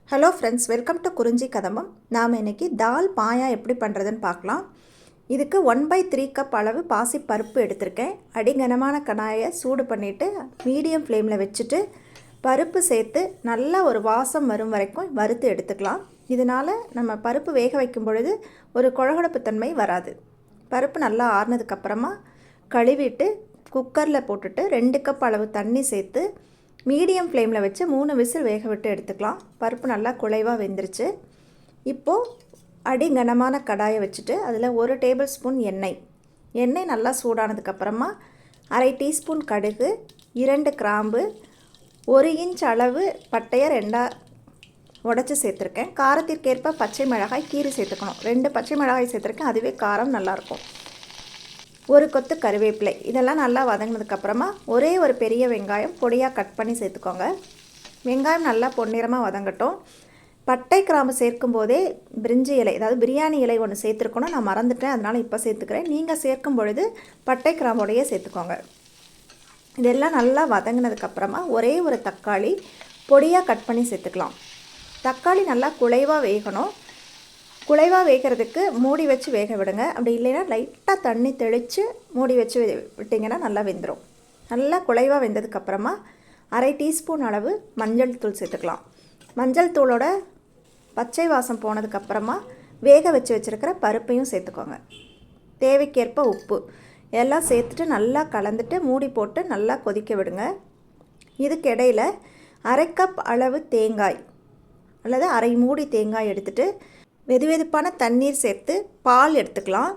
Hello friends, welcome to குறிஞ்சி கதம்பம். நாம் இன்றைக்கி தால் பாயா எப்படி பண்ணுறதுன்னு பார்க்கலாம். இதுக்கு 1/3 கப் அளவு பாசி பருப்பு எடுத்திருக்கேன். அடிகனமான கடாயை சூடு பண்ணிவிட்டு மீடியம் ஃப்ளேமில் வச்சுட்டு பருப்பு சேர்த்து நல்லா ஒரு வாசம் வரும் வரைக்கும் வறுத்து எடுத்துக்கலாம். இதனால் நம்ம பருப்பு வேக வைக்கும் பொழுது ஒரு குழகுழப்பு தன்மை வராது. பருப்பு நல்லா ஆறுனதுக்கப்புறமா கழுவிட்டு குக்கரில் போட்டுட்டு 2 கப் அளவு தண்ணி சேர்த்து மீடியம் ஃப்ளேமில் வச்சு 3 விசில் வேக விட்டு எடுத்துக்கலாம். பருப்பு நல்லா குழைவாக வெந்துருச்சு. இப்போது அடிகனமான கடாயை வச்சுட்டு அதில் 1 டேபிள் ஸ்பூன் எண்ணெய் நல்லா சூடானதுக்கப்புறமா 1/2 டீஸ்பூன் கடுகு, 2 கிராம்பு, 1 இன்ச் அளவு பட்டையை 2 உடச்சி சேர்த்துருக்கேன். காரத்திற்கேற்ப பச்சை மிளகாய் கீரி சேர்த்துக்கணும். 2 பச்சை மிளகாய் சேர்த்துருக்கேன், அதுவே காரம் நல்லாயிருக்கும். 1 கொத்து கருவேப்பிலை, இதெல்லாம் நல்லா வதங்கினதுக்கப்புறமா ஒரே ஒரு பெரிய வெங்காயம் பொடியாக கட் பண்ணி சேர்த்துக்கோங்க. வெங்காயம் நல்லா பொன்னிறமாக வதங்கட்டும். பட்டை கிராம்பு சேர்க்கும் போதே பிரிஞ்சி இலை, அதாவது பிரியாணி இலை ஒன்று சேர்த்துருக்கணும். நான் மறந்துட்டேன், அதனால் இப்போ சேர்த்துக்கிறேன். நீங்கள் சேர்க்கும் பொழுது பட்டை கிராம்போடையே சேர்த்துக்கோங்க. இதெல்லாம் நல்லா வதங்கினதுக்கப்புறமா ஒரே ஒரு தக்காளி பொடியாக கட் பண்ணி சேர்த்துக்கலாம். தக்காளி நல்லா குழைவாக வேகணும். குழைவாக வேகிறதுக்கு மூடி வச்சு வேக விடுங்க. அப்படி இல்லைன்னா லைட்டாக தண்ணி தெளித்து மூடி வச்சு விட்டிங்கன்னா நல்லா வெந்துடும். நல்லா குழைவாக வெந்ததுக்கப்புறமா 1/2 டீஸ்பூன் அளவு மஞ்சள் தூள் சேர்த்துக்கலாம். மஞ்சள் தூளோட பச்சை வாசம் போனதுக்கப்புறமா வேக வச்சு வச்சுருக்கிற பருப்பையும் சேர்த்துக்கோங்க. தேவைக்கேற்ப உப்பு எல்லாம் சேர்த்துட்டு நல்லா கலந்துட்டு மூடி போட்டு நல்லா கொதிக்க விடுங்க. இதுக்கு இடையில் 1/2 கப் அளவு தேங்காய் அல்லது 1/2 மூடி தேங்காய் எடுத்துகிட்டு வெதுவெதுப்பான தண்ணீர் சேர்த்து பால் எடுத்துக்கலாம்.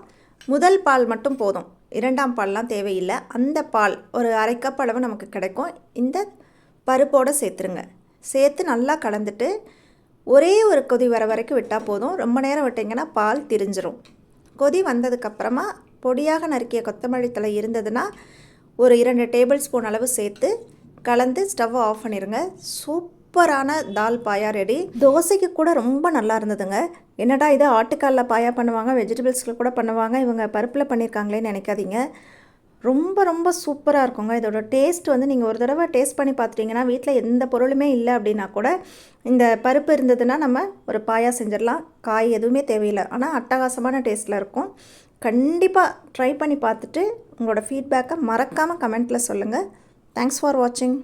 முதல் பால் மட்டும் போதும், 2ஆம் பால்லாம் தேவையில்லை. அந்த பால் ஒரு 1/2 கப் அளவு நமக்கு கிடைக்கும். இந்த பருப்போடு சேர்த்துருங்க. சேர்த்து நல்லா கலந்துட்டு ஒரே ஒரு கொதி வர வரைக்கும் விட்டால் போதும். ரொம்ப நேரம் விட்டிங்கன்னா பால் திரிஞ்சிரும். கொதி வந்ததுக்கப்புறமா பொடியாக நறுக்கிய கொத்தமல்லி தழை இருந்ததுன்னா ஒரு 2 டேபிள் ஸ்பூன் அளவு சேர்த்து கலந்து ஸ்டவ்வை ஆஃப் பண்ணிடுங்க. சூப்பரான தால் பாயா ரெடி. தோசைக்கு கூட ரொம்ப நல்லா இருந்ததுங்க. என்னடா இது ஆட்டுக்காலில் பாயா பண்ணுவாங்க, வெஜிடபிள்ஸில் கூட பண்ணுவாங்க, இவங்க பருப்பில் பண்ணியிருக்காங்களேன்னு நினைக்காதீங்க. ரொம்ப ரொம்ப சூப்பராக இருக்குங்க. இதோட டேஸ்ட் நீங்கள் ஒரு தடவை டேஸ்ட் பண்ணி பார்த்துட்டிங்கன்னா வீட்டில் எந்த பொருளுமே இல்லை அப்படின்னா கூட இந்த பருப்பு இருந்ததுன்னா நம்ம ஒரு பாயா செஞ்சிடலாம். காய் எதுவுமே தேவையில்லை, ஆனால் அட்டகாசமான டேஸ்ட்டில் இருக்கும். கண்டிப்பாக ட்ரை பண்ணி பார்த்துட்டு உங்களோட ஃபீட்பேக்கை மறக்காமல் கமெண்ட்டில் சொல்லுங்கள். தேங்க்ஸ் ஃபார் வாட்சிங்.